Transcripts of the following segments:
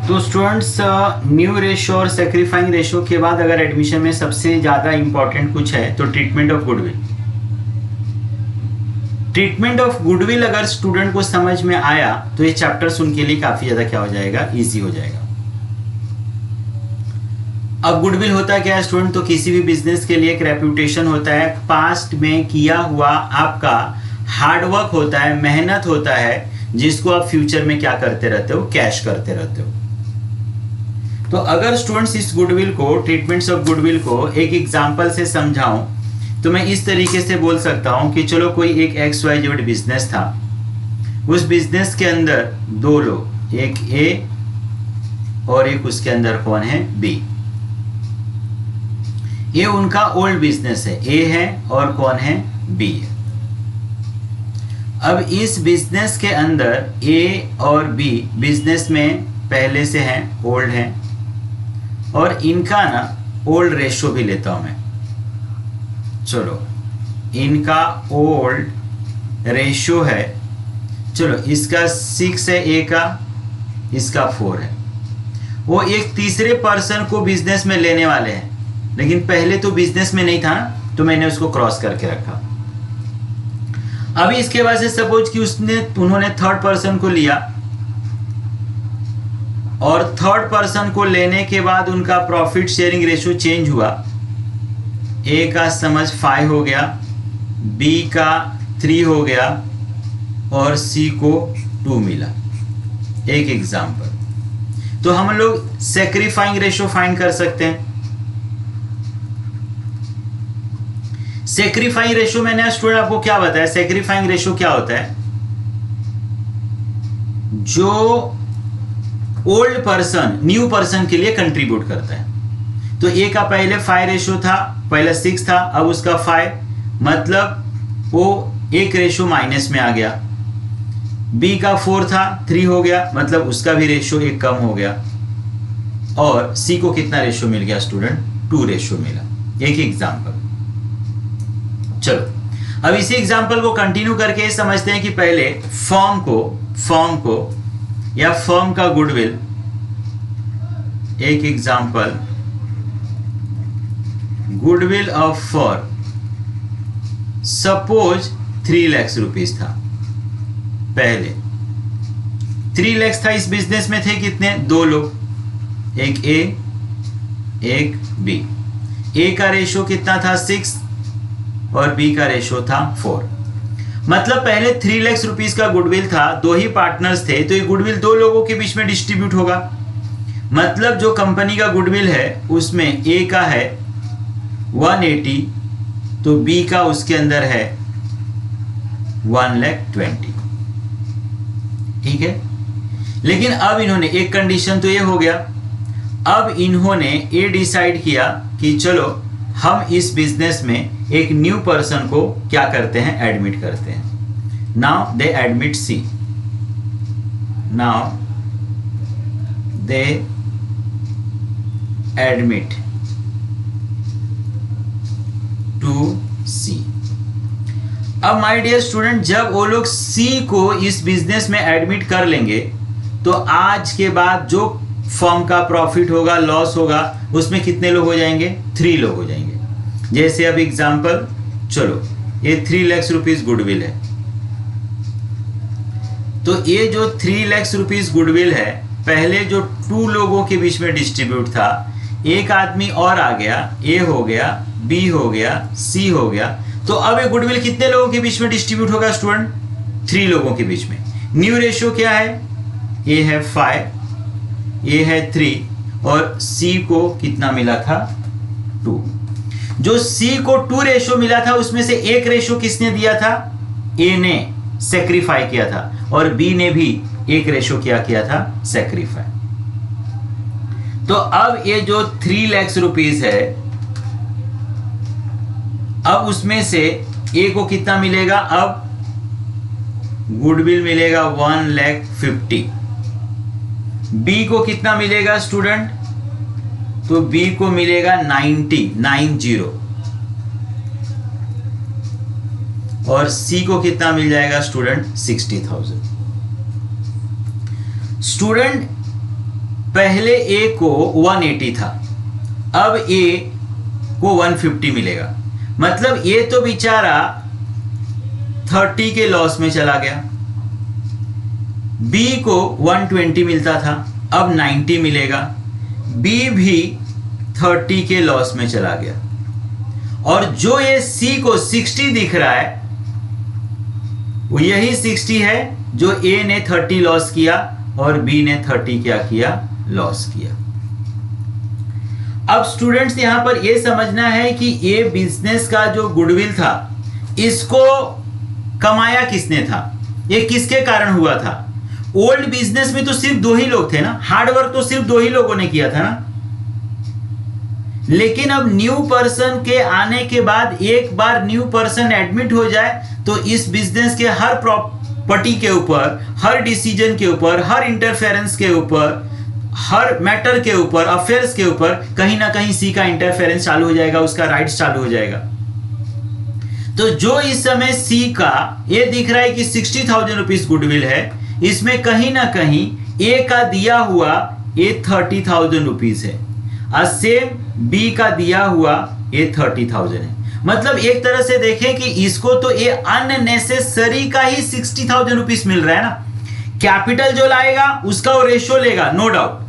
तो students, new ratio और सेक्रीफाइंग ratio के बाद अगर एडमिशन में सबसे ज़्यादा इंपॉर्टेंट कुछ है तो treatment of goodwill. Treatment of goodwill अगर स्टूडेंट को समझ में आया तो ये चैप्टर्स उनके लिए काफ़ी ज़्यादा क्या हो जाएगा, ईजी हो जाएगा। अब गुडविल होता क्या है स्टूडेंट? तो किसी भी बिजनेस के लिए एक रेप्यूटेशन होता है, पास्ट में किया हुआ आपका हार्डवर्क होता है, मेहनत होता है, जिसको आप फ्यूचर में क्या करते रहते हो, कैश करते रहते हो। तो अगर स्टूडेंट्स इस गुडविल को, ट्रीटमेंट्स ऑफ गुडविल को एक एग्जांपल से समझाऊं तो मैं इस तरीके से बोल सकता हूं कि चलो कोई एक XYZ बिजनेस था, उस बिजनेस के अंदर दो लोग, एक A और एक उसके अंदर कौन है, B। ये उनका ओल्ड बिजनेस है, A है और कौन है, B है। अब इस बिजनेस के अंदर A और B बिजनेस में पहले से हैं, ओल्ड हैं, और इनका ना ओल्ड रेशो भी लेता हूं मैं। चलो इनका ओल्ड रेशो है, चलो इसका 6 है A का, इसका 4 है। वो एक तीसरे पर्सन को बिजनेस में लेने वाले हैं, लेकिन पहले तो बिजनेस में नहीं था ना, तो मैंने उसको क्रॉस करके रखा। अभी इसके बाद से सपोज कि उन्होंने थर्ड पर्सन को लिया, और थर्ड पर्सन को लेने के बाद उनका प्रॉफिट शेयरिंग रेशो चेंज हुआ। A का समझ 5 हो गया, B का 3 हो गया और C को 2 मिला। एक एग्जांपल। तो हम लोग सेक्रीफाइंग रेशो फाइंड कर सकते हैं। सेक्रीफाइंग रेशो मैंने स्टूडेंट आपको क्या बताया, सेक्रीफाइंग रेशो क्या होता है? जो ओल्ड पर्सन न्यू पर्सन के लिए कंट्रीब्यूट करता है। तो A का पहले 5 रेशो था, पहले 6 था, अब उसका 5, मतलब वो एक रेशो माइनस में आ गया। B का 4 था, 3 हो गया, मतलब उसका भी रेशो एक कम हो गया। और C को कितना रेशो मिल गया स्टूडेंट? 2 रेशो मिला। एक एग्जांपल। चलो अब इसी एग्जांपल को कंटिन्यू करके समझते हैं कि पहले फर्म को या फर्म का गुडविल। एक example, goodwill of firm suppose 3 lakh rupees था। पहले 3 लाख था, इस बिजनेस में थे कितने? 2 लोग, एक A एक B। A का रेशो कितना था? 6 और B का रेशो था 4। मतलब पहले 3 लाख रुपीस का गुडविल था, 2 ही पार्टनर्स थे, तो ये गुडविल 2 लोगों के बीच में डिस्ट्रीब्यूट होगा। मतलब जो कंपनी का गुडविल है उसमें A का है 180, तो B का उसके अंदर है 120। ठीक है। लेकिन अब इन्होंने एक कंडीशन तो ये हो गया, अब इन्होंने ये डिसाइड किया कि चलो हम इस बिजनेस में एक न्यू पर्सन को क्या करते हैं, एडमिट करते हैं। Now they admit C। Now they admit to C। अब माय डियर स्टूडेंट, जब वो लोग C को इस बिजनेस में एडमिट कर लेंगे तो आज के बाद जो फर्म का प्रॉफिट होगा, लॉस होगा, उसमें कितने लोग हो जाएंगे? 3 लोग हो जाएंगे। जैसे अब एग्जांपल, चलो ये 3 लाख रुपीस गुडविल है, तो ये जो 3 लाख रुपीस गुडविल है, पहले जो 2 लोगों के बीच में डिस्ट्रीब्यूट था, एक आदमी और आ गया, A हो गया, B हो गया, C हो गया, तो अब ये गुडविल कितने लोगों के बीच में डिस्ट्रीब्यूट होगा स्टूडेंट? 3 लोगों के बीच में। न्यू रेशियो क्या है? A है 5, A है 3 और C को कितना मिला था? 2। जो C को 2 रेशो मिला था उसमें से एक रेशो किसने दिया था? A ने सेक्रीफाई किया था, और B ने भी एक रेशो क्या किया था? सेक्रीफाई। तो अब ये जो 3 लाख रुपीस है, अब उसमें से A को कितना मिलेगा? अब गुडविल मिलेगा 1,50,000। B को कितना मिलेगा स्टूडेंट? तो B को मिलेगा 90 और C को कितना मिल जाएगा स्टूडेंट? 60,000। स्टूडेंट पहले ए को 180 था, अब ए को 150 मिलेगा, मतलब ये तो बेचारा 30 के लॉस में चला गया। बी को 120 मिलता था, अब 90 मिलेगा, बी भी 30 के लॉस में चला गया। और जो ये सी को 60 दिख रहा है वो यही 60 है जो ए ने 30 लॉस किया और बी ने 30 क्या किया, लॉस किया। अब स्टूडेंट्स यहां पर यह समझना है कि ये बिजनेस का जो गुडविल था इसको कमाया किसने था, ये किसके कारण हुआ था। ओल्ड बिजनेस में तो सिर्फ 2 ही लोग थे ना, हार्डवर्क तो सिर्फ 2 ही लोगों ने किया था ना। लेकिन अब न्यू पर्सन के आने के बाद एक बार न्यू पर्सन एडमिट हो जाए तो इस बिजनेस के हर प्रॉपर्टी के ऊपर, हर डिसीजन के ऊपर, हर इंटरफेरेंस के ऊपर, हर मैटर के ऊपर, अफेयर्स के ऊपर कहीं ना कहीं सी का इंटरफेरेंस चालू हो जाएगा, उसका राइट्स चालू हो जाएगा। तो जो इस समय सी का ये दिख रहा है कि 60,000 रुपीज गुडविल है, इसमें कहीं ना कहीं ए का दिया हुआ ये 30,000 रुपीज है और सेम बी का दिया हुआ ये 30,000 है। मतलब एक तरह से देखें कि इसको तो ये अननेसेसरी का ही 60,000 रुपीज मिल रहा है ना। कैपिटल जो लाएगा उसका वो रेशियो लेगा, नो डाउट।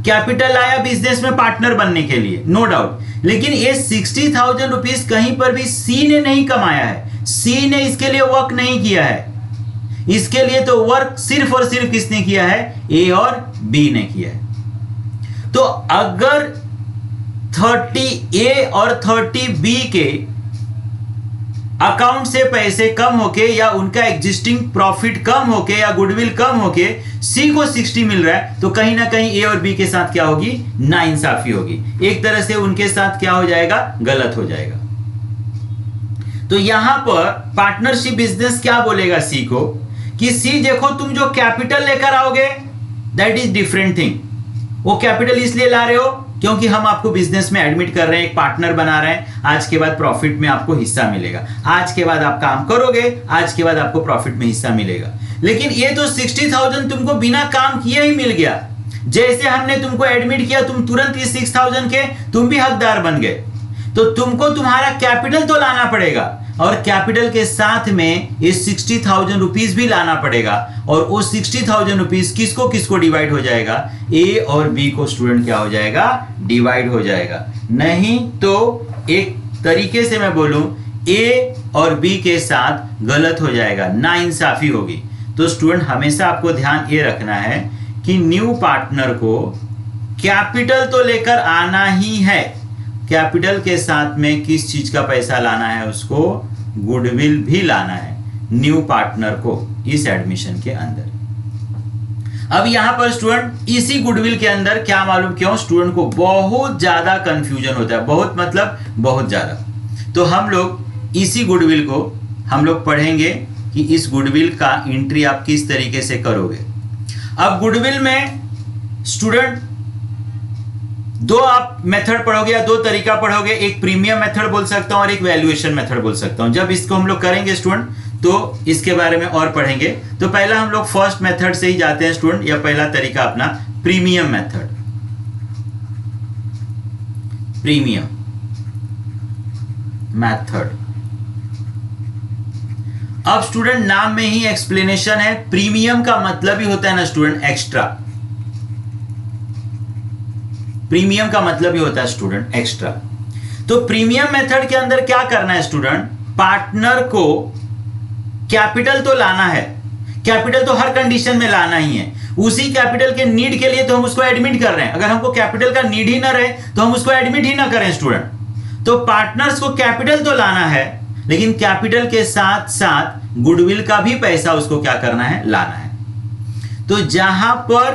कैपिटल लाया बिजनेस में पार्टनर बनने के लिए, नो डाउट। लेकिन ये 60,000 रुपीज कहीं पर भी सी ने नहीं कमाया है, सी ने इसके लिए वर्क नहीं किया है। इसके लिए तो वर्क सिर्फ और सिर्फ किसने किया है, ए और बी ने किया है। तो अगर 30A और 30B के अकाउंट से पैसे कम होके या उनका एग्जिस्टिंग प्रॉफिट कम होके या गुडविल कम होके सी को 60 मिल रहा है, तो कहीं ना कहीं ए और बी के साथ क्या होगी, नाइंसाफी होगी। एक तरह से उनके साथ क्या हो जाएगा, गलत हो जाएगा। तो यहां पर पार्टनरशिप बिजनेस क्या बोलेगा सी को कि सी देखो तुम जो कैपिटल लेकर आओगे दैट इज डिफरेंट थिंग। वो कैपिटल इसलिए ला रहे हो क्योंकि हम आपको बिजनेस में एडमिट कर रहे हैं, एक पार्टनर बना रहे हैं। आज के बाद प्रॉफिट में आपको हिस्सा मिलेगा, आज के बाद आप काम करोगे, आज के बाद आपको प्रॉफिट में हिस्सा मिलेगा। लेकिन ये तो 60,000 तुमको बिना काम किए ही मिल गया। जैसे हमने तुमको एडमिट किया तुम तुरंत इस 6,000 के तुम भी हकदार बन गए। तो तुमको तुम्हारा कैपिटल तो लाना पड़ेगा और कैपिटल के साथ में ये 60,000 रुपीज भी लाना पड़ेगा। और वो 60,000 रुपीज किसको किसको डिवाइड हो जाएगा, ए और बी को स्टूडेंट क्या हो जाएगा, डिवाइड हो जाएगा। नहीं तो एक तरीके से मैं बोलूं ए और बी के साथ गलत हो जाएगा, नाइंसाफी होगी। तो स्टूडेंट हमेशा आपको ध्यान ये रखना है कि न्यू पार्टनर को कैपिटल तो लेकर आना ही है, कैपिटल के साथ में किस चीज का पैसा लाना है, उसको गुडविल भी लाना है न्यू पार्टनर को इस एडमिशन के अंदर। अब यहां पर स्टूडेंट इसी गुडविल के अंदर क्या मालूम क्यों स्टूडेंट को बहुत ज्यादा कंफ्यूजन होता है, बहुत मतलब बहुत ज्यादा। तो हम लोग इसी गुडविल को हम लोग पढ़ेंगे कि इस गुडविल का एंट्री आप किस तरीके से करोगे। अब गुडविल में स्टूडेंट 2 आप मेथड पढ़ोगे या 2 तरीका पढ़ोगे, एक प्रीमियम मेथड बोल सकता हूं और एक वैल्यूएशन मेथड बोल सकता हूं। जब इसको हम लोग करेंगे स्टूडेंट तो इसके बारे में और पढ़ेंगे। तो पहला हम लोग फर्स्ट मेथड से ही जाते हैं स्टूडेंट, या पहला तरीका अपना प्रीमियम मेथड। प्रीमियम मेथड, अब स्टूडेंट नाम में ही एक्सप्लेनेशन है। प्रीमियम का मतलब ही होता है ना स्टूडेंट एक्स्ट्रा, प्रीमियम का मतलब ही होता है स्टूडेंट एक्स्ट्रा। तो प्रीमियम मेथड के अंदर क्या करना है स्टूडेंट, पार्टनर को कैपिटल तो लाना है, कैपिटल तो हर कंडीशन में लाना ही है। उसी कैपिटल के नीड के लिए तो हम उसको एडमिट कर रहे हैं। अगर हमको कैपिटल का नीड ही ना रहे तो हम उसको एडमिट ही ना करें स्टूडेंट। तो पार्टनर्स को कैपिटल तो लाना है, लेकिन कैपिटल के साथ साथ गुडविल का भी पैसा उसको क्या करना है, लाना है। तो जहां पर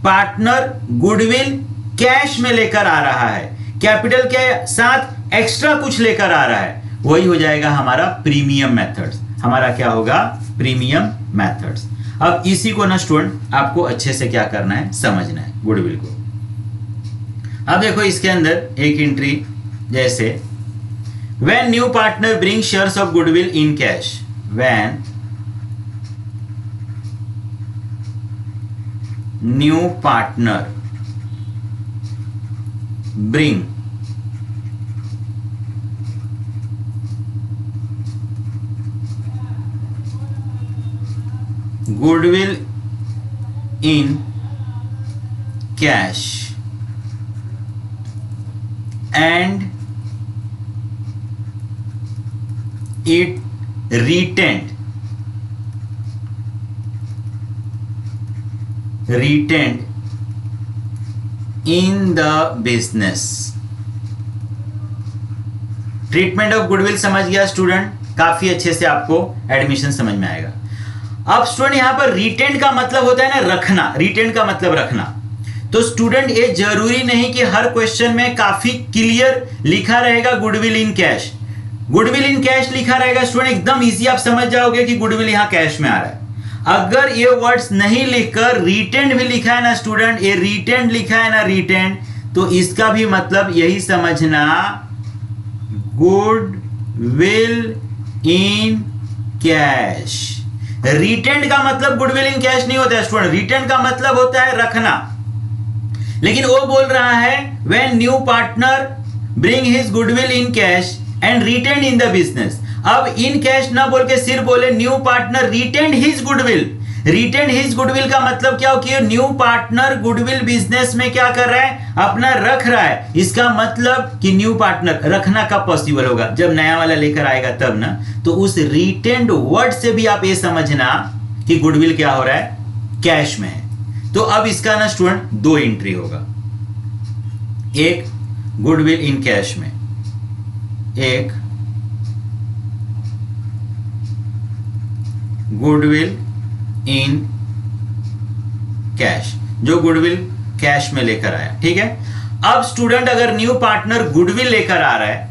पार्टनर गुडविल कैश में लेकर आ रहा है, कैपिटल के साथ एक्स्ट्रा कुछ लेकर आ रहा है, वही हो जाएगा हमारा प्रीमियम मेथड्स। हमारा क्या होगा, प्रीमियम मेथड्स। अब इसी को ना स्टूडेंट आपको अच्छे से क्या करना है, समझना है गुडविल को। अब देखो इसके अंदर एक एंट्री जैसे when new partner brings shares of goodwill in cash, when new partner bring goodwill in cash and it retained in the business। Treatment of goodwill समझ गया स्टूडेंट, काफी अच्छे से आपको एडमिशन समझ में आएगा। अब स्टूडेंट यहां पर रिटेंड का मतलब होता है ना रखना, रिटेंड का मतलब रखना। तो स्टूडेंट ये जरूरी नहीं कि हर क्वेश्चन में काफी क्लियर लिखा रहेगा goodwill in cash. Goodwill in cash लिखा रहेगा स्टूडेंट, एकदम इजी आप समझ जाओगे कि गुडविल यहां कैश में आ रहा है। अगर ये वर्ड्स नहीं लिखकर रिटेंड भी लिखा है ना स्टूडेंट, ये रिटेंड लिखा है ना रिटेंड, तो इसका भी मतलब यही समझना गुडविल इन कैश। रिटेंड का मतलब गुडविल इन कैश नहीं होता है स्टूडेंट, रिटेंड का मतलब होता है रखना। लेकिन वो बोल रहा है when new partner bring his goodwill in cash and retained in the business. अब इन कैश ना बोल के सिर्फ बोले new partner retained his goodwill. Retained his goodwill का मतलब क्या हो कि न्यू पार्टनर गुडविल बिजनेस में क्या कर रहा है, अपना रख रहा है। इसका मतलब कि न्यू पार्टनर रखना कब पॉसिबल होगा, जब नया वाला लेकर आएगा तब ना। तो उस रिटेंड वर्ड से भी आप ये समझना कि गुडविल क्या हो रहा है, कैश में है। तो अब इसका ना स्टूडेंट दो एंट्री होगा, एक गुडविल इन कैश में, एक गुडविल इन कैश, जो गुडविल कैश में लेकर आया। ठीक है। अब स्टूडेंट अगर न्यू पार्टनर गुडविल लेकर आ रहा है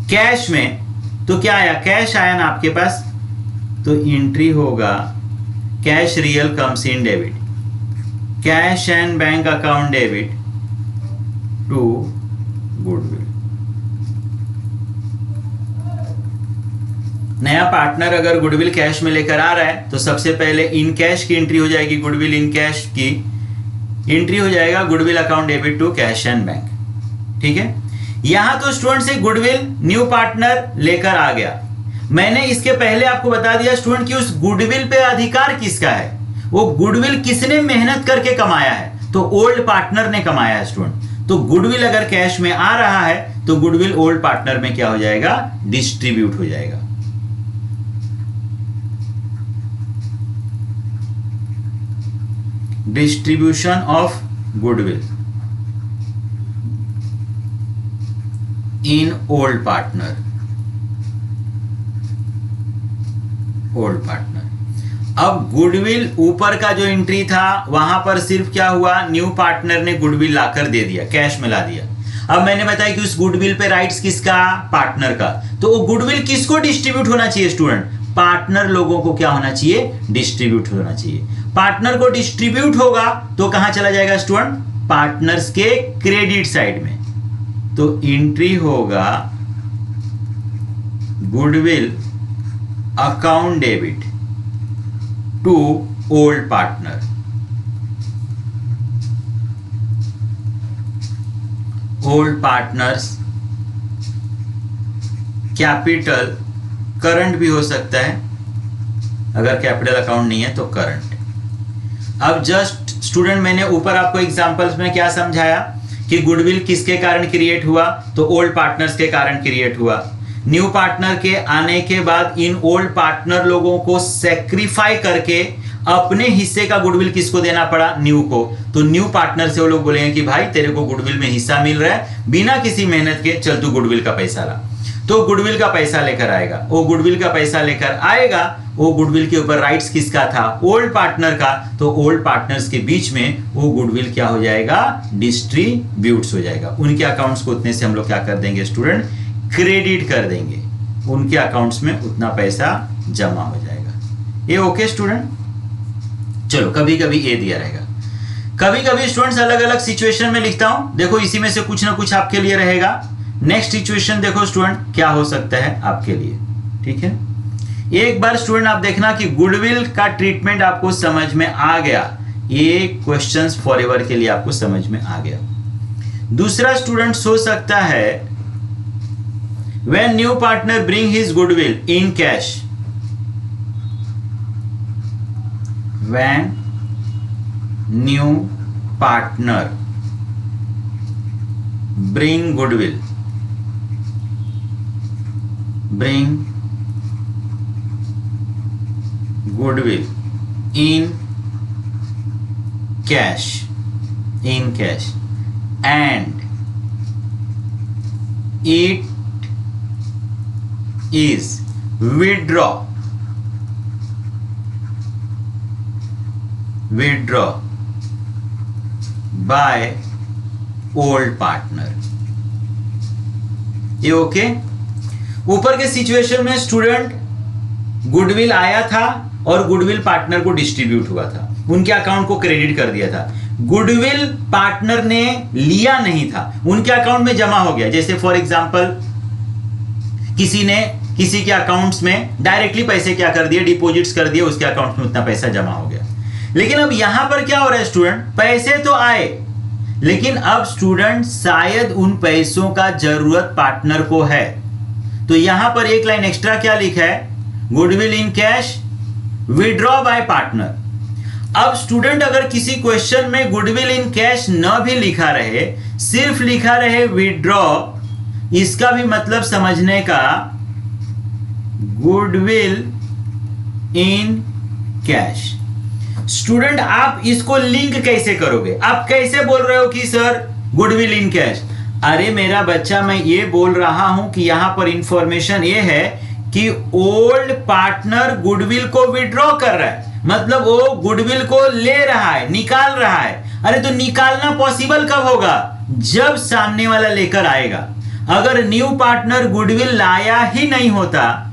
कैश में, तो क्या आया, कैश आया ना आपके पास, तो एंट्री होगा cash real comes in debit, cash and bank account debit to goodwill. नया पार्टनर अगर गुडविल कैश में लेकर आ रहा है तो सबसे पहले इन कैश की एंट्री हो जाएगी, गुडविल इन कैश की एंट्री हो जाएगा goodwill account debit to cash and bank. ठीक है। यहां तो स्टूडेंट से गुडविल न्यू पार्टनर लेकर आ गया। मैंने इसके पहले आपको बता दिया स्टूडेंट कि उस गुडविल पे अधिकार किसका है, वो गुडविल किसने मेहनत करके कमाया है, तो ओल्ड पार्टनर ने कमाया है स्टूडेंट। तो गुडविल अगर कैश में आ रहा है तो गुडविल ओल्ड पार्टनर में क्या हो जाएगा, डिस्ट्रीब्यूट हो जाएगा। Distribution of goodwill in old partner, old partner. अब गुडविल ऊपर का जो एंट्री था वहां पर सिर्फ क्या हुआ, न्यू पार्टनर ने गुडविल लाकर दे दिया, कैश में ला दिया। अब मैंने बताया कि उस गुडविल पे राइट्स किसका, पार्टनर का। तो वो गुडविल किसको डिस्ट्रीब्यूट होना चाहिए स्टूडेंट, पार्टनर लोगों को क्या होना चाहिए, डिस्ट्रीब्यूट होना चाहिए। पार्टनर को डिस्ट्रीब्यूट होगा तो कहां चला जाएगा स्टूडेंट, पार्टनर्स के क्रेडिट साइड में। तो एंट्री होगा goodwill account debit to old partner. Old partners capital, current भी हो सकता है, अगर कैपिटल अकाउंट नहीं है तो करंट। अब जस्ट स्टूडेंट मैंने ऊपर आपको एग्जांपल्स में क्या समझाया कि गुडविल किसके कारण क्रिएट हुआ, तो ओल्ड पार्टनर्स के कारण क्रिएट हुआ। न्यू पार्टनर के आने के बाद इन ओल्ड पार्टनर लोगों को सेक्रीफाई करके अपने हिस्से का गुडविल किसको देना पड़ा, न्यू को। तो न्यू पार्टनर से वो लोग बोलेंगे कि भाई तेरे को गुडविल में हिस्सा मिल रहा है, बिना किसी मेहनत के, चल तू गुडविल का पैसा ला। तो गुडविल का पैसा लेकर आएगा, वो गुडविल का पैसा लेकर आएगा, वो गुडविल के ऊपर राइट्स किसका था, ओल्ड पार्टनर का। तो ओल्ड पार्टनर्स के बीच में वो गुडविल क्या हो जाएगा, डिस्ट्रीब्यूट्स हो जाएगा। उनके अकाउंट्स को उतने से हम लोग क्या कर देंगे स्टूडेंट, क्रेडिट कर देंगे, उनके अकाउंट्स में उतना पैसा जमा हो जाएगा। ये ओके स्टूडेंट। चलो कभी कभी ये दिया रहेगा, कभी कभी स्टूडेंट्स अलग अलग सिचुएशन में लिखता हूं। देखो इसी में से कुछ ना कुछ आपके लिए रहेगा। नेक्स्ट सिचुएशन देखो स्टूडेंट क्या हो सकता है आपके लिए। ठीक है। एक बार स्टूडेंट आप देखना कि गुडविल का ट्रीटमेंट आपको समझ में आ गया, ये क्वेश्चंस फॉरएवर के लिए आपको समझ में आ गया। दूसरा स्टूडेंट सोच सकता है when new partner bring his goodwill in cash, when new partner bring goodwill, bring goodwill in cash, and it is withdraw by old partner. ये ओके? ऊपर के सिचुएशन में स्टूडेंट गुडविल आया था और गुडविल पार्टनर को डिस्ट्रीब्यूट हुआ था, उनके अकाउंट को क्रेडिट कर दिया था। गुडविल पार्टनर ने लिया नहीं था, उनके अकाउंट में जमा हो गया। जैसे फॉर एग्जांपल किसी ने किसी के अकाउंट्स में डायरेक्टली पैसे क्या कर दिए, डिपॉजिट्स कर दिए, उसके अकाउंट में उतना पैसा जमा हो गया। लेकिन अब यहां पर क्या हो रहा है स्टूडेंट, पैसे तो आए, लेकिन अब स्टूडेंट शायद उन पैसों का जरूरत पार्टनर को है, तो यहां पर एक लाइन एक्स्ट्रा क्या लिखा है, goodwill in cash withdraw bye partner. अब स्टूडेंट अगर किसी क्वेश्चन में गुडविल इन कैश न भी लिखा रहे, सिर्फ लिखा रहे विड्रॉ, इसका भी मतलब समझने का गुडविल इन कैश। स्टूडेंट आप इसको लिंक कैसे करोगे? आप कैसे बोल रहे हो कि सर गुडविल इन कैश? अरे मेरा बच्चा, मैं ये बोल रहा हूं कि यहां पर इंफॉर्मेशन ये है कि ओल्ड पार्टनर गुडविल को विड्रॉ कर रहा है, मतलब वो गुडविल को ले रहा है, निकाल रहा है। अरे तो निकालना पॉसिबल कब होगा? जब सामने वाला लेकर आएगा। अगर न्यू पार्टनर गुडविल लाया ही नहीं होता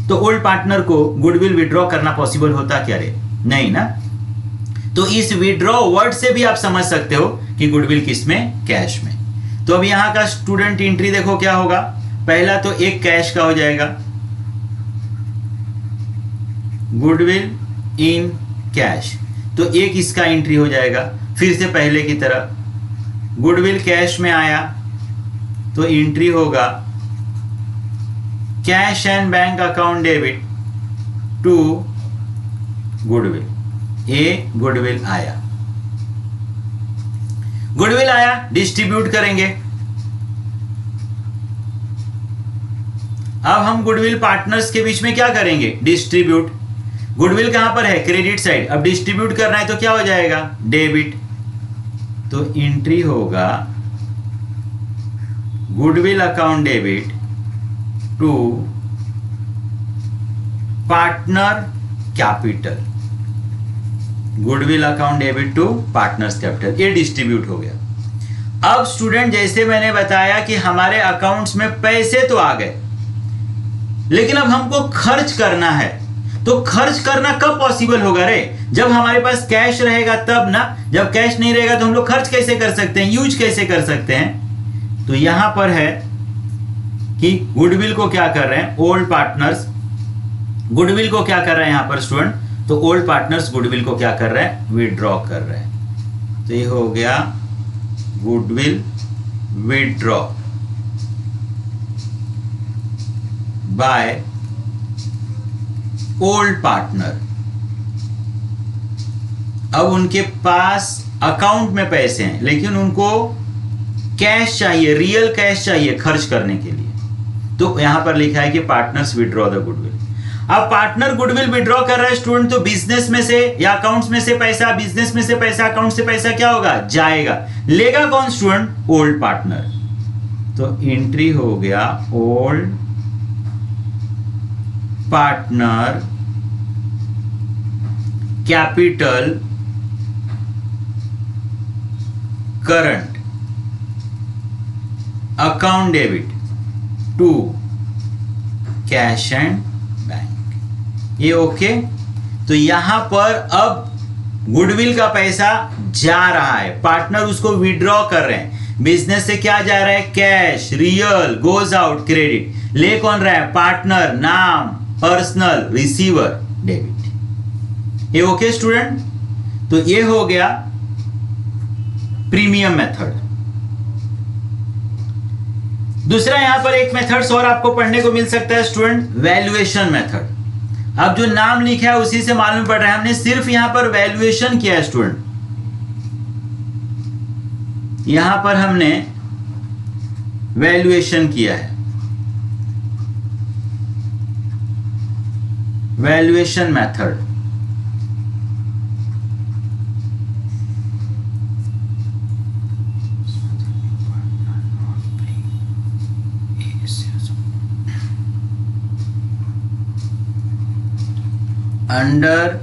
तो ओल्ड पार्टनर को गुडविल विड्रॉ करना पॉसिबल होता क्या रे? नहीं ना। तो इस विड्रॉ वर्ड से भी आप समझ सकते हो कि गुडविल किस में? कैश में। तो अब यहां का स्टूडेंट एंट्री देखो क्या होगा। पहला तो एक कैश का हो जाएगा, गुडविल इन कैश, तो एक इसका एंट्री हो जाएगा। फिर से पहले की तरह गुडविल कैश में आया तो एंट्री होगा cash and bank account debit to goodwill. ए गुडविल आया, गुडविल आया, डिस्ट्रीब्यूट करेंगे। अब हम गुडविल पार्टनर्स के बीच में क्या करेंगे? डिस्ट्रीब्यूट। गुडविल कहां पर है? Credit side. अब डिस्ट्रीब्यूट करना है तो क्या हो जाएगा? डेबिट। तो एंट्री होगा goodwill account debit to partner capital, goodwill account debit to partners capital. ये डिस्ट्रीब्यूट हो गया। अब स्टूडेंट जैसे मैंने बताया कि हमारे अकाउंट्स में पैसे तो आ गए, लेकिन अब हमको खर्च करना है। तो खर्च करना कब पॉसिबल होगा रे? जब हमारे पास कैश रहेगा तब ना। जब कैश नहीं रहेगा तो हम लोग खर्च कैसे कर सकते हैं, यूज कैसे कर सकते हैं? तो यहां पर है कि गुडविल को क्या कर रहे हैं? ओल्ड पार्टनर्स गुडविल को क्या कर रहे हैं यहां पर स्टूडेंट? तो ओल्ड पार्टनर्स गुडविल को क्या कर रहे हैं? विड्रॉ कर रहे हैं। तो ये हो गया goodwill withdraw by old partner. अब उनके पास अकाउंट में पैसे हैं, लेकिन उनको कैश चाहिए, रियल कैश चाहिए खर्च करने के लिए। तो यहां पर लिखा है कि पार्टनर्स विड्रॉ द गुडविल। अब पार्टनर गुडविल विड्रॉ कर रहा है स्टूडेंट, तो बिजनेस में से या अकाउंट्स में से पैसा, बिजनेस में से पैसा, अकाउंट से पैसा क्या होगा? जाएगा। लेगा कौन स्टूडेंट? Old partner. तो एंट्री हो गया old partner capital current account debit to cash and bank. ये ओके। तो यहां पर अब गुडविल का पैसा जा रहा है, पार्टनर उसको विड्रॉ कर रहे हैं। बिजनेस से क्या जा रहा है? Cash, real, goes out, credit. ले कौन रहा है? पार्टनर, नाम, पर्सनल, रिसीवर, डेबिट। ये ओके स्टूडेंट। तो ये हो गया प्रीमियम मेथड। दूसरा यहां पर एक मेथड्स और आपको पढ़ने को मिल सकता है स्टूडेंट, वैल्यूएशन मेथड। अब जो नाम लिखा है उसी से मालूम पड़ रहा है हमने सिर्फ यहां पर वैल्यूएशन किया है स्टूडेंट, यहां पर हमने वैल्यूएशन किया है, valuation method. Under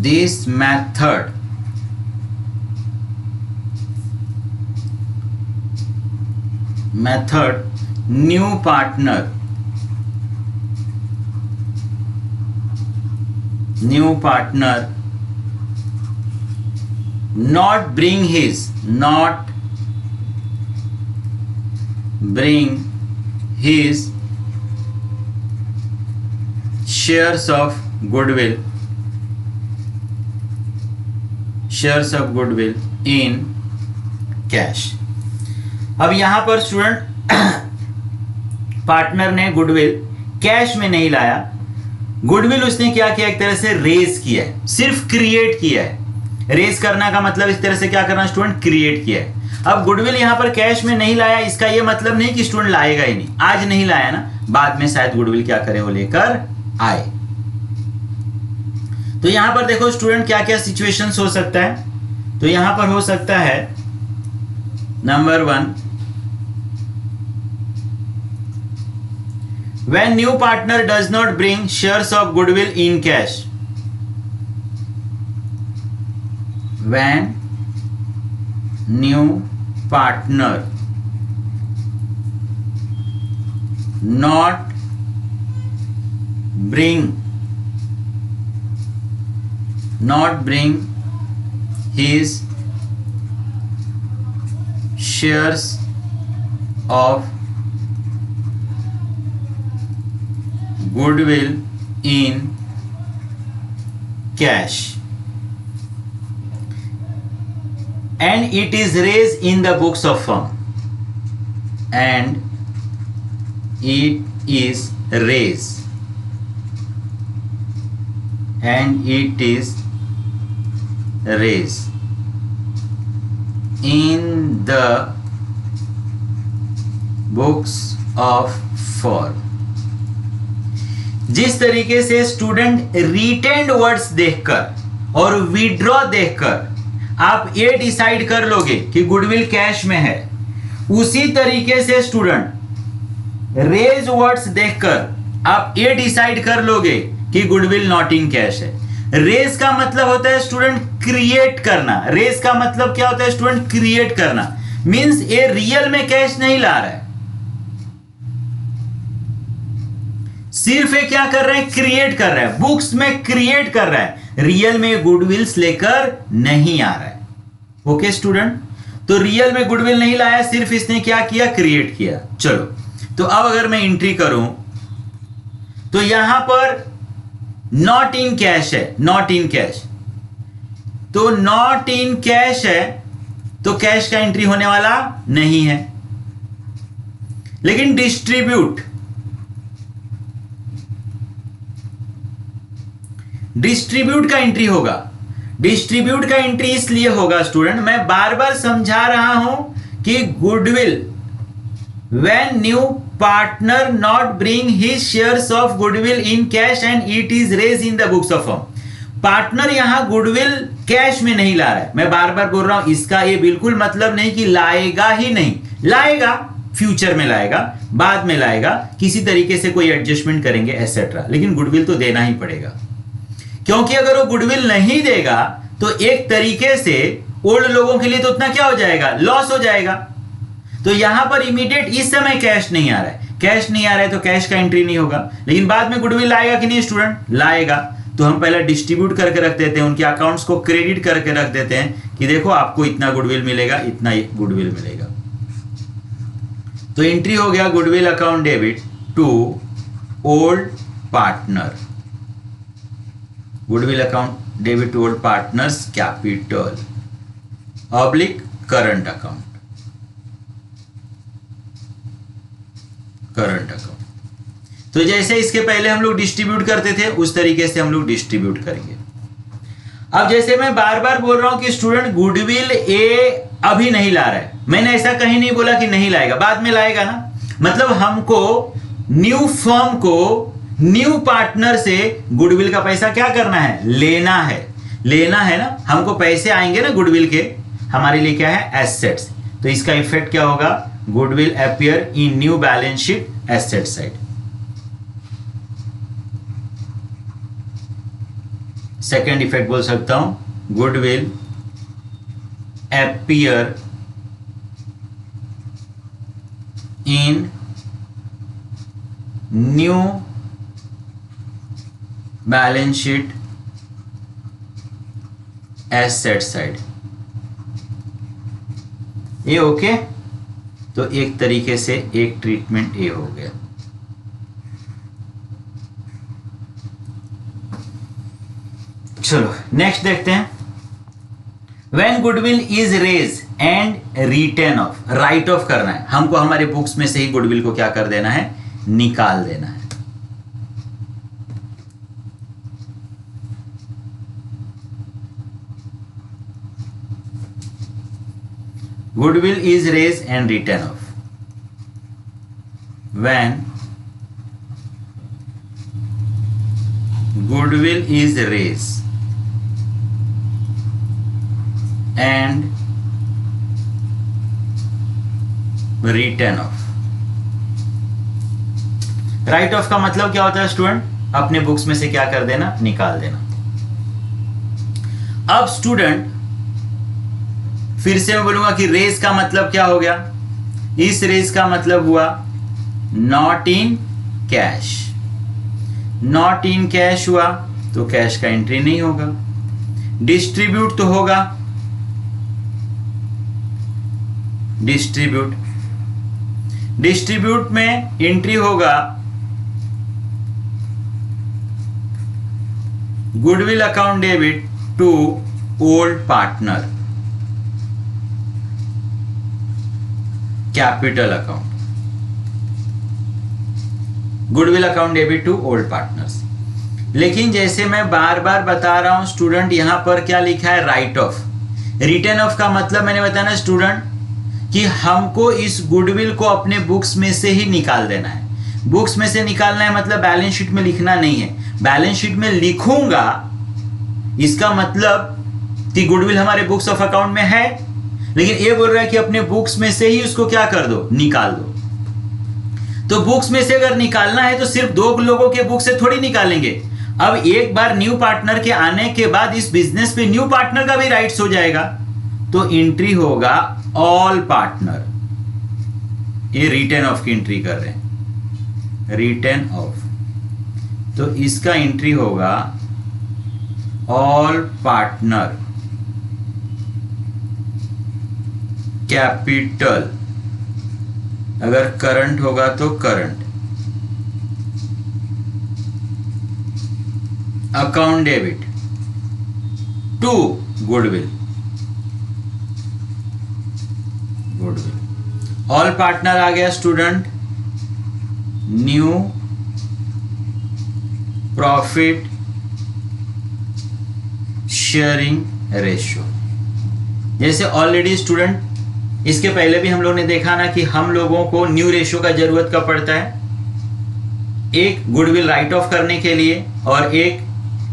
this method, new partner not bring his shares of goodwill in cash। अब यहां पर स्टूडेंट पार्टनर ने गुडविल कैश में नहीं लाया, गुडविल उसने क्या किया, एक तरह से रेज किया है, सिर्फ क्रिएट किया है। रेज करना का मतलब इस तरह से क्या करना स्टूडेंट, क्रिएट किया है। अब गुडविल यहां पर कैश में नहीं लाया, इसका यह मतलब नहीं कि स्टूडेंट लाएगा ही नहीं, आज नहीं लाया ना, बाद में शायद गुडविल क्या करे, वो लेकर आए। तो यहां पर देखो स्टूडेंट क्या क्या सिचुएशंस हो सकता है। तो यहां पर हो सकता है number 1, when new partner does not bring shares of goodwill in cash, when new partner not bring his shares of goodwill in cash and it is raised in the books of firm, and it is raised in the books of firm। जिस तरीके से student retained words देखकर और withdraw देखकर आप ये decide कर लोगे कि गुडविल कैश में है, उसी तरीके से स्टूडेंट रेज वर्ड्स देखकर आप ये डिसाइड कर लोगे कि गुडविल नॉट इन कैश है। रेज का मतलब होता है स्टूडेंट क्रिएट करना, रेज का मतलब क्या होता है स्टूडेंट, क्रिएट करना। मींस ये रियल में कैश नहीं ला रहा है, सिर्फ ये क्या कर रहा है, क्रिएट कर रहा है, बुक्स में क्रिएट कर रहा है, रियल में गुडविल्स लेकर नहीं आ रहा है। ओके स्टूडेंट, तो रियल में गुडविल नहीं लाया, सिर्फ इसने क्या किया, क्रिएट किया। चलो, तो अब अगर मैं एंट्री करूं तो यहां पर नॉट इन कैश है, नॉट इन कैश, तो नॉट इन कैश है तो कैश का एंट्री होने वाला नहीं है। लेकिन डिस्ट्रीब्यूट का एंट्री होगा। डिस्ट्रीब्यूट का एंट्री इसलिए होगा स्टूडेंट, मैं बार बार समझा रहा हूं कि goodwill when new partner not bring his shares of goodwill in cash and it is raised in the books of firm। Partner यहां गुडविल कैश में नहीं ला रहा है, मैं बार बार बोल रहा हूं, इसका ये बिल्कुल मतलब नहीं कि लाएगा ही नहीं, लाएगा, फ्यूचर में लाएगा, बाद में लाएगा, किसी तरीके से कोई एडजस्टमेंट करेंगे एटसेट्रा, लेकिन गुडविल तो देना ही पड़ेगा। क्योंकि अगर वो गुडविल नहीं देगा तो एक तरीके से ओल्ड लोगों के लिए तो उतना क्या हो जाएगा, लॉस हो जाएगा। तो यहां पर इमीडिएट इस समय कैश नहीं आ रहा है, कैश नहीं आ रहा है तो कैश का एंट्री नहीं होगा, लेकिन बाद में गुडविल लाएगा कि नहीं स्टूडेंट, लाएगा। तो हम पहले डिस्ट्रीब्यूट करके रख देते हैं, उनके अकाउंट्स को क्रेडिट करके रख देते हैं कि देखो आपको इतना गुडविल मिलेगा, इतना गुडविल मिलेगा। तो एंट्री हो गया goodwill account debit to old partner, goodwill account debit to old partners capital oblique current account. Current account. तो जैसे इसके पहले हम लोग डिस्ट्रीब्यूट करते थे उस तरीके से हम लोग डिस्ट्रीब्यूट करेंगे। अब जैसे मैं बार बार बोल रहा हूं कि स्टूडेंट गुडविल ए अभी नहीं ला रहा है, मैंने ऐसा कहीं नहीं बोला कि नहीं लाएगा, बाद में लाएगा ना। मतलब हमको न्यू फर्म को न्यू पार्टनर से गुडविल का पैसा क्या करना है, लेना है, लेना है ना। हमको पैसे आएंगे ना गुडविल के, हमारे लिए क्या है, एसेट्स। तो इसका इफेक्ट क्या होगा, goodwill appear in new balance sheet asset side. Second effect बोल सकता हूं, goodwill appear in new balance sheet asset side. ये ओके। तो एक तरीके से एक ट्रीटमेंट ये हो गया। चलो नेक्स्ट देखते हैं। When goodwill is raised and written off, right of करना है हमको, हमारे बुक्स में से ही गुडविल को क्या कर देना है, निकाल देना है। Goodwill is raised and written off. When goodwill is raised and written off. Right of का मतलब क्या होता है स्टूडेंट, अपने बुक्स में से क्या कर देना, निकाल देना। अब स्टूडेंट फिर से मैं बोलूंगा कि रेज का मतलब क्या हो गया, इस रेज का मतलब हुआ not in cash. Not in cash हुआ तो कैश का एंट्री नहीं होगा। डिस्ट्रीब्यूट तो होगा, डिस्ट्रीब्यूट, डिस्ट्रीब्यूट में एंट्री होगा goodwill account debit to old partner, capital account, goodwill account debit to old partners. लेकिन जैसे मैं बार बार बता रहा हूं स्टूडेंट, यहां पर क्या लिखा है, राइट ऑफ। रिटर्न ऑफ का मतलब मैंने बताया ना स्टूडेंट कि हमको इस गुडविल को अपने बुक्स में से ही निकाल देना है। बुक्स में से निकालना है मतलब बैलेंस शीट में लिखना नहीं है। बैलेंस शीट में लिखूंगा इसका मतलब कि गुडविल हमारे बुक्स ऑफ अकाउंट में है, लेकिन ये बोल रहा है कि अपने बुक्स में से ही उसको क्या कर दो, निकाल दो। तो बुक्स में से अगर निकालना है तो सिर्फ दो लोगों के बुक से थोड़ी निकालेंगे। अब एक बार न्यू पार्टनर के आने के बाद इस बिजनेस पे न्यू पार्टनर का भी राइट्स हो जाएगा, तो एंट्री होगा ऑल पार्टनर। ये रिटर्न ऑफ की एंट्री कर रहे हैं, रिटर्न ऑफ, तो इसका एंट्री होगा ऑल पार्टनर कैपिटल। अगर करंट होगा तो current, account debit to goodwill, goodwill all partner आ गया student, new profit sharing ratio. जैसे ऑलरेडी स्टूडेंट इसके पहले भी हम लोगों ने देखा ना कि हम लोगों को न्यू रेशियो का जरूरत कब पड़ता है, एक गुडविल राइट ऑफ करने के लिए और एक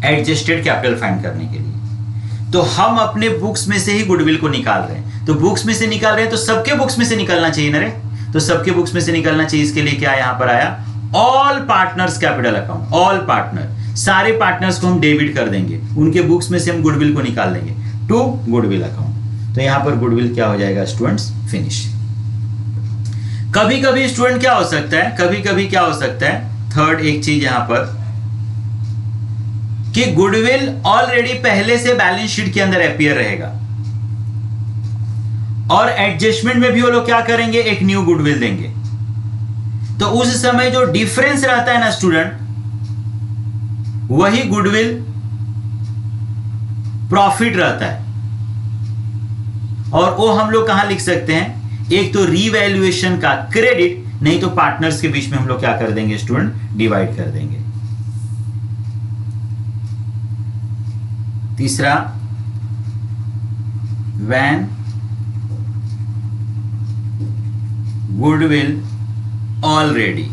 एडजस्टेड कैपिटल फाइंड करने के लिए। तो हम अपने बुक्स में से ही गुडविल को निकाल रहे हैं, तो बुक्स में से निकाल रहे हैं तो सबके बुक्स में से निकलना चाहिए ना रे, तो सबके बुक्स में से निकलना चाहिए। इसके लिए क्या यहां पर आया, all partners capital account. All partner, सारे पार्टनर्स को हम डेबिट कर देंगे, उनके बुक्स में से हम गुडविल को निकाल देंगे टू गुडविल अकाउंट। तो यहां पर गुडविल क्या हो जाएगा स्टूडेंट्स, फिनिश। कभी कभी स्टूडेंट क्या हो सकता है, कभी कभी क्या हो सकता है, थर्ड एक चीज यहां पर कि गुडविल ऑलरेडी पहले से बैलेंस शीट के अंदर अपीयर रहेगा और एडजस्टमेंट में भी वो लोग क्या करेंगे, एक न्यू गुडविल देंगे। तो उस समय जो डिफरेंस रहता है ना स्टूडेंट, वही गुडविल प्रॉफिट रहता है। और वो हम लोग कहां लिख सकते हैं, एक तो रीवैल्यूएशन का क्रेडिट नहीं तो पार्टनर्स के बीच में हम लोग क्या कर देंगे स्टूडेंट, डिवाइड कर देंगे। तीसरा, when goodwill already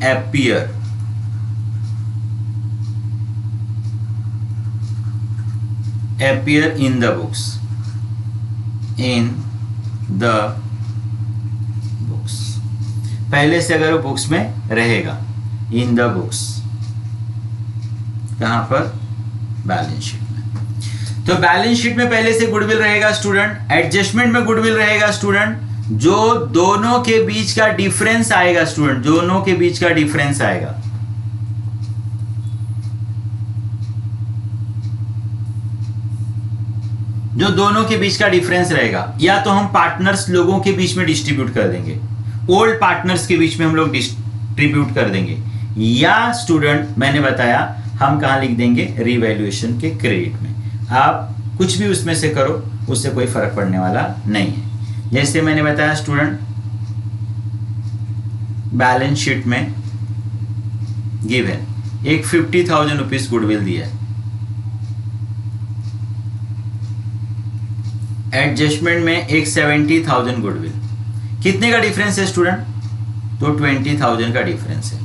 appear in the books, पहले से अगर वो बुक्स में रहेगा, इन द बुक्स, कहां पर, बैलेंस शीट में। तो बैलेंस शीट में पहले से गुडविल रहेगा स्टूडेंट, एडजस्टमेंट में गुडविल रहेगा स्टूडेंट, जो दोनों के बीच का डिफरेंस आएगा स्टूडेंट, दोनों के बीच का डिफरेंस आएगा। जो दोनों के बीच का डिफरेंस रहेगा, या तो हम पार्टनर्स लोगों के बीच में डिस्ट्रीब्यूट कर देंगे, ओल्ड पार्टनर्स के बीच में हम लोग डिस्ट्रीब्यूट कर देंगे, या स्टूडेंट मैंने बताया हम कहां लिख देंगे, रीवैल्यूएशन के क्रेडिट में। आप कुछ भी उसमें से करो, उससे कोई फर्क पड़ने वाला नहीं है। जैसे मैंने बताया स्टूडेंट, बैलेंस शीट में गिवन एक 50,000 रुपीज गुडविल दिया है, एडजस्टमेंट में एक 70,000 गुडविल, कितने का डिफरेंस है स्टूडेंट, तो 20,000 का डिफरेंस है।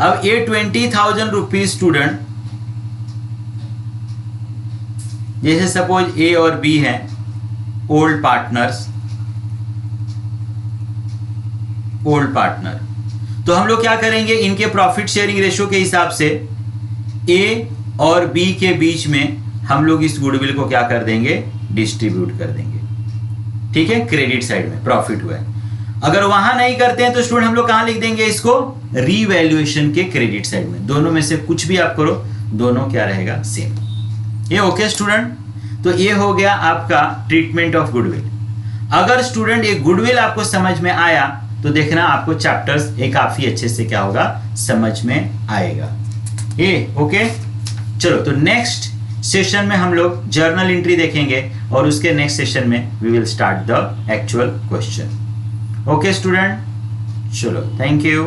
अब ये 20,000 रुपीज स्टूडेंट, जैसे सपोज ए और बी हैं ओल्ड पार्टनर्स, तो हम लोग क्या करेंगे, इनके प्रॉफिट शेयरिंग रेशियो के हिसाब से ए और बी के बीच में हम लोग इस गुडविल को क्या कर देंगे, डिस्ट्रीब्यूट कर देंगे। ठीक है, क्रेडिट साइड में प्रॉफिट हुआ है। अगर वहां नहीं करते हैं तो स्टूडेंट हम लोग कहां लिख देंगे इसको, रीवैल्यूएशन के क्रेडिट साइड में। दोनों में से कुछ भी आप करो, दोनों क्या रहेगा, सेम। ये ओके स्टूडेंट। तो ये हो गया आपका ट्रीटमेंट ऑफ गुडविल। अगर स्टूडेंट ये गुडविल आपको समझ में आया तो देखना आपको चैप्टर्स ये काफी अच्छे से क्या होगा, समझ में आएगा। ये ओके। चलो तो नेक्स्ट सेशन में हम लोग जर्नल एंट्री देखेंगे और उसके नेक्स्ट सेशन में we will start the actual question. Okay student, चलो थैंक यू।